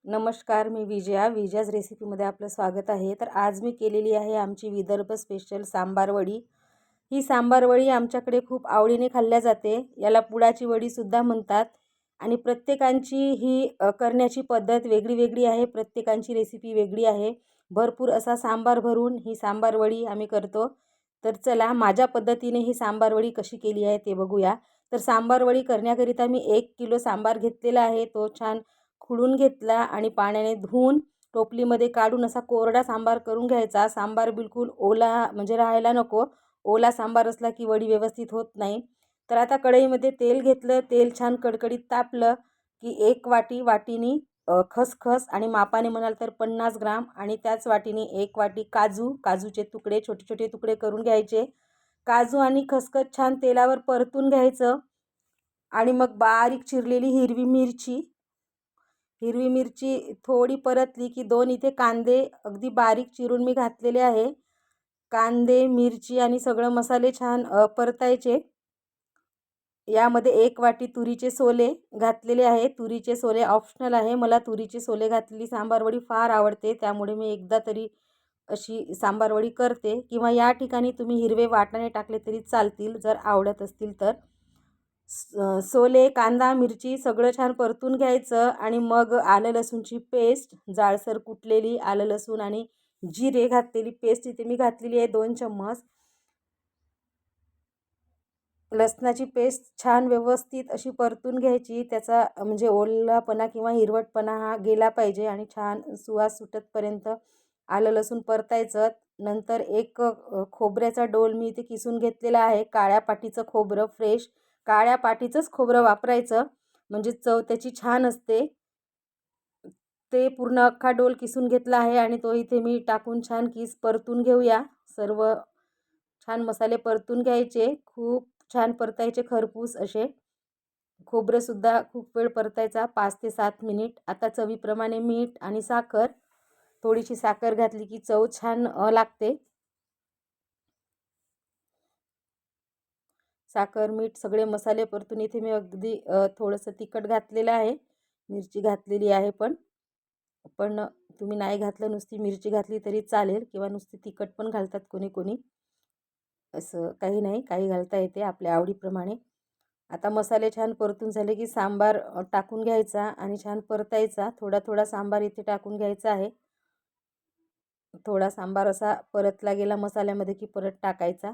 नमस्कार, मी विजयाज रेसिपीमध्ये आपलं स्वागत आहे। तर आज मी केलेली आहे आमची विदर्भ स्पेशल सांबार वडी। ही सांबार वडी आमच्याकडे खूप आवडीने खाल्ल्या जाते। याला पुडाची वडी सुद्धा म्हणतात आणि प्रत्येकांची ही करण्याची पद्धत वेगळी आहे। प्रत्येकांची रेसिपी वेगळी आहे। भरपूर असा सांबार भरून ही सांबार वडी आम्ही करतो। तर चला माझ्या पद्धतीने ही सांबार वडी कशी केली आहे ते बघूया। तर सांबार वडी करण्याकरिता मी 1 किलो सांबार घेतलेला आहे। तो छान खुडून घेतला आणि पाण्याने धुवून टोपलीमध्ये काढून असा कोरडा सांबार करून घ्यायचा। सांबार बिलकुल ओला म्हणजे राहायला नको। ओला सांबार असला की वडी व्यवस्थित होत नाही। तर आता कढईमध्ये तेल घेतलं। तेल छान कडकडीत तापलं की 1 वाटीनी खसखस आणि मापाने म्हणाल तर 50 ग्राम आणि त्याच वाटीने 1 वाटी काजूचे तुकडे छोटे छोटे तुकडे करून घ्यायचे। काजू आणि खसखस छान तेलावर परतून घ्यायचं आणि मग बारीक चिरलेली हिरवी मिरची थोडी परतली की 2 इथे कांदे अगदी बारीक चिरून मी घातलेले आहे। कांदे, मिरची आणि सगळे मसाले छान परतायचे। यामध्ये 1 वाटी तुरीचे सोले घातलेले आहे। तुरीचे सोले ऑप्शनल आहे। मला तुरीचे सोले घातलेली सांबार वडी फार आवडते, त्यामुळे मी एकदा तरी अशी सांबार वडी करते। किंवा या ठिकाणी तुम्ही हिरवे वाटाणे टाकले तरी चालतील जर आवडत असतील तर। सोले, कांदा, मिरची सगळं छान परतून घ्यायचं आणि मग आलं लसूणची पेस्ट जाडसर कुटलेली आलं लसूण आणि जिरे घातलेली पेस्ट इथे मी घातलेली आहे 2 चम्मच। लसणाची पेस्ट छान व्यवस्थित अशी परतून घ्यायची। त्याचा म्हणजे ओलापणा किंवा हिरवटपणा हा गेला पाहिजे आणि छान सुवास सुटतपर्यंत आलं लसूण परतायचं। नंतर एक खोबऱ्याचा डोल मी इथे किसून घेतलेला आहे। काळ्या पाटीचं खोबरं फ्रेश काळ्या पाटीचंच खोबरं वापरायचं म्हणजे चव त्याची छान असते। ते पूर्ण अख्खा डोल किसून घेतला आहे आणि तो इथे मी टाकून छान परतून घेऊया। सर्व छान मसाले परतून घ्यायचे, खूप छान परतायचे खरपूस असे। खोबरं सुद्धा खूप वेळ परतायचा 5 ते 7 मिनिट। आता चवीप्रमाणे मीठ आणि साखर, थोडीशी साखर घातली की चव छान लागते। साखर, मीठ सगळे मसाले परतून इथे मी अगदी थोडंसं तिखट घातलेलं आहे। मिरची घातलेली आहे पण तुम्ही नाही घातलं, नुसती मिरची घातली तरी चालेल किंवा नुसती तिखट पण घालतात कोणी असं काही नाही, काही घालता येते आपल्या आवडीप्रमाणे। आता मसाले छान परतून झाले की सांबार टाकून घ्यायचा आणि छान परतायचा। थोडा सांबार इथे टाकून घ्यायचा आहे। थोडा सांबार असा परतला गेला मसाल्यामध्ये की परत टाकायचा।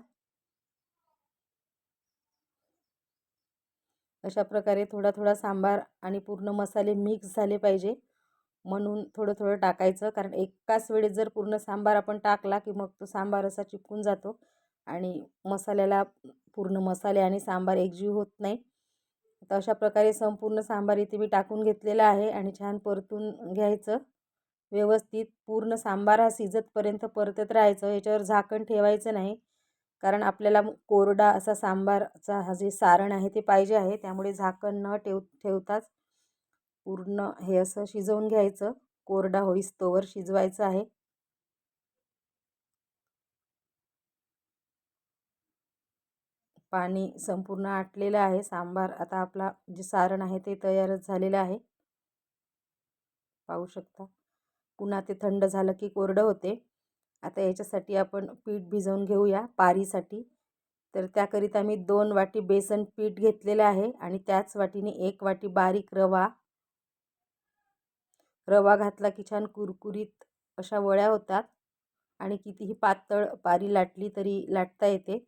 अशा प्रकारे थोडा सांबार आणि पूर्ण मसाले मिक्स झाले पाहिजे म्हणून थोडं टाकायचं, कारण एकाच वेळेस जर पूर्ण सांबार आपण टाकला की मग तो सांबार असा चिपकून जातो आणि मसाल्याला पूर्ण मसाले आणि सांबार एकजीव होत नाही। तर अशा प्रकारे संपूर्ण सांबार इथे मी टाकून घेतलेला आहे आणि छान परतून घ्यायचं व्यवस्थित। पूर्ण सांबार हा शिजतपर्यंत परतत राहायचं, याच्यावर झाकण ठेवायचं नाही, कारण आपल्याला कोरडा असा सांबारचा हा जे सारण आहे ते पाहिजे आहे। त्यामुळे झाकण न ठेवताच पूर्ण हे असं शिजवून घ्यायचं। कोरडा होईस्तोवर शिजवायचं आहे। पाणी संपूर्ण आटलेलं आहे। सांबार आता आपला जे सारण आहे ते तयारच झालेलं आहे, पाहू शकता। पुन्हा ते थंड झालं की कोरडं होते। आता याच्यासाठी आपण पीठ भिजवून घेऊया पारीसाठी। तर त्याकरिता मी 2 वाटी बेसन पीठ घेतलेलं आहे आणि त्याच वाटीने 1 वाटी बारीक रवा घातला की छान कुरकुरीत अशा वड्या होतात आणि कितीही पातळ पारी लाटली तरी लाटता येते।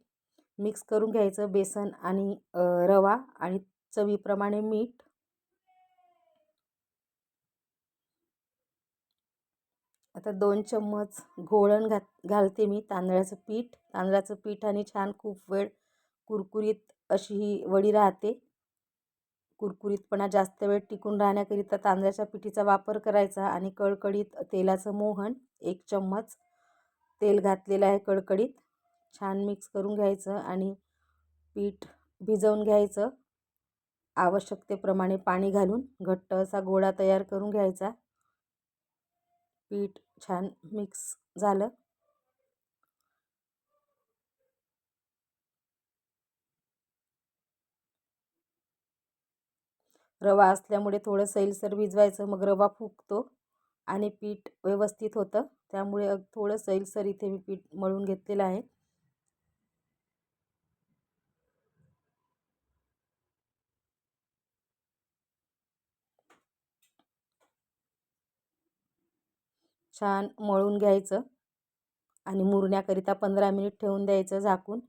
मिक्स करून घ्यायचं बेसन आणि रवा आणि चवीप्रमाणे मीठ। आता 2 चम्मच घोळण घालते मी तांदळाचं पीठ आणि छान खूप वेळ कुरकुरीत अशी ही वडी राहते। कुरकुरीतपणा जास्त वेळ टिकून राहण्याकरिता तांदळाच्या पिठीचा वापर करायचा आणि कडकडीत तेलाचं मोहन 1 चम्मच तेल घातलेलं आहे कडकडीत। छान मिक्स करून घ्यायचं आणि पीठ भिजवून घ्यायचं। आवश्यकतेप्रमाणे पाणी घालून घट्ट असा गोळा तयार करून घ्यायचा। पीठ छान मिक्स झालं रवा असल्यामुळे थोडं सैलसर भिजवायचं, मग रवा फुगतो आणि पीठ व्यवस्थित होतं. त्यामुळे थोडं सैलसर इथे मी पीठ मळून घेतलेलं आहे. छान मळून घ्यायचं आणि मुरण्याकरिता 15 मिनिट ठेवून द्यायचं झाकून.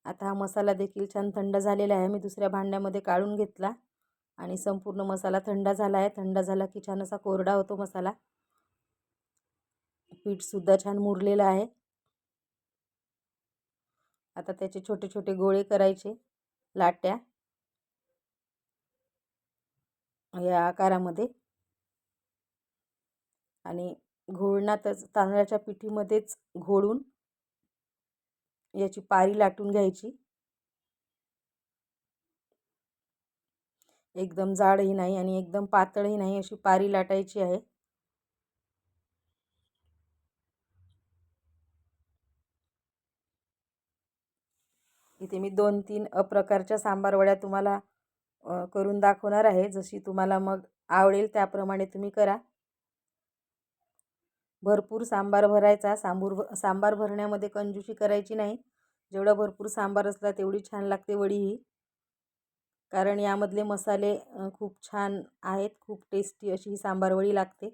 आता हा मसाला देखील छान थंड झालेला आहे. मी दुसऱ्या भांड्यामध्ये काढून घेतला आणि संपूर्ण मसाला थंड झाला आहे. थंड झाला की छान असा कोरडा होतो मसाला. पीठसुद्धा छान मुरलेलं आहे. आता त्याचे छोटे छोटे गोळे करायचे, लाट्या या आकारामध्ये, आणि घोळणातच तांदळाच्या पिठीमध्येच घोळून याची पारी लाटून घ्यायची. एकदम जाडही नाही आणि एकदम पातळही नाही, अशी पारी लाटायची आहे. इथे मी 2-3 प्रकारच्या सांबार वड्या तुम्हाला करून दाखवणार आहे. जशी तुम्हाला मग आवडेल त्याप्रमाणे तुम्ही करा. भरपूर सांबार भरायचा. सांबार भरण्यामध्ये कंजूसी करायची नाही. जेवढा भरपूर सांबार असला तेवढी छान लागते वडी ही, कारण यामधले मसाले खूप छान आहेत. खूप टेस्टी अशी ही सांबार वडी लागते.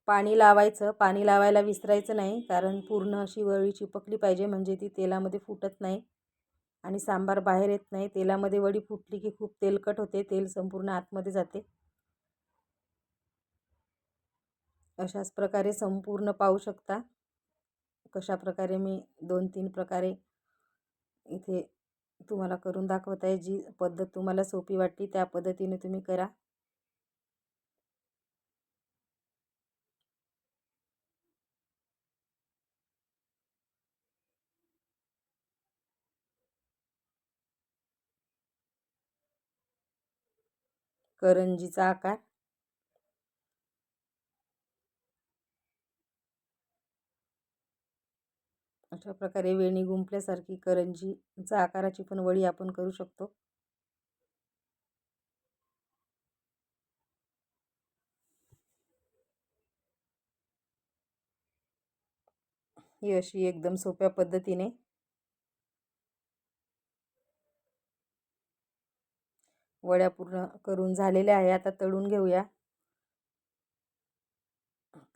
पाणी लावायचं. पाणी लावायला विसरायचं नाही, कारण पूर्ण अशी वडी चिपकली पाहिजे, म्हणजे ती तेलामध्ये फुटत नाही आणि सांबार बाहेर येत नाही. तेलामध्ये वडी फुटली की खूप तेलकट होते, तेल संपूर्ण आतमध्ये जाते. अशाच प्रकारे संपूर्ण पाहू शकता कशा प्रकारे मी 2-3 प्रकारे इथे तुम्हाला करून दाखवत आहे. जी पद्धत तुम्हाला सोपी वाटली त्या पद्धतीने तुम्ही करा. करंजीचा आकार, अशा प्रकारे वेणी गुंफल्यासारखी करंजीचा आकाराची पण वडी आपण करू शकतो. ही अशी एकदम सोप्या पद्धतीने वड्या पूर्ण करून झालेल्या आहे. आता तळून घेऊया.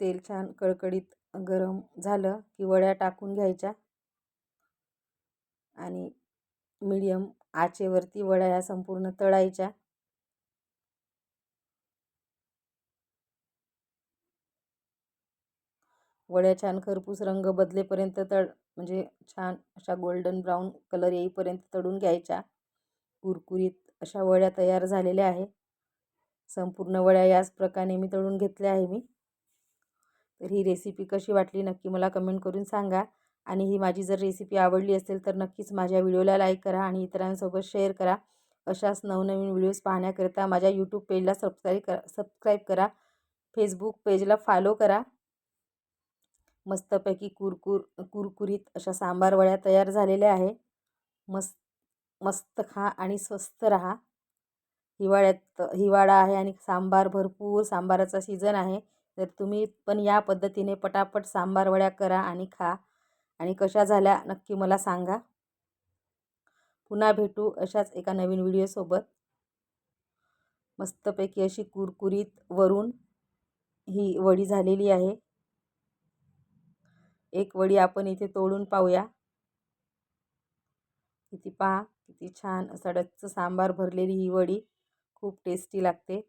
तेल छान कडकडीत गरम झालं की वड्या टाकून घ्यायच्या आणि मीडियम आचेवरती वड्या या संपूर्ण तळायच्या. वड्या छान खरपूस रंग बदलेपर्यंत म्हणजे छान अशा गोल्डन ब्राऊन कलर येईपर्यंत तळून घ्यायच्या. कुरकुरीत अशा वड्या तयार झालेल्या आहे. संपूर्ण वड्या याच प्रकारे मी तळून घेतल्या आहे मी. तर ही रेसिपी कशी वाटली नक्की मला कमेंट करून सांगा. आणि ही माझी जर रेसिपी आवडली असेल तर नक्कीच माझ्या व्हिडिओला लाईक करा आणि इतरांसोबत शेअर करा. अशाच नवनवीन व्हिडिओज पाहण्याकरिता माझ्या यूट्यूब पेजला सबस्क्राईब करा. फेसबुक पेजला फॉलो करा. मस्तपैकी कुरकुरीत अशा सांबार वड्या तयार झालेल्या आहे. मस्त खा आणि स्वस्त राहा. हिवाळा आहे आणि भरपूर सांबाराचा सीझन आहे. तर तुम्ही पण या पद्धतीने पटापट सांबार वड्या करा आणि खा, आणि कशा झाल्या नक्की मला सांगा. पुन्हा भेटू अशाच एका नवीन व्हिडिओसोबत. मस्तपैकी अशी कुरकुरीत वरून ही वडी झालेली आहे. एक वडी आपण इथे तोडून पाहूया. किती छान सडकचं सांबार भरलेली ही वडी खूप टेस्टी लागते.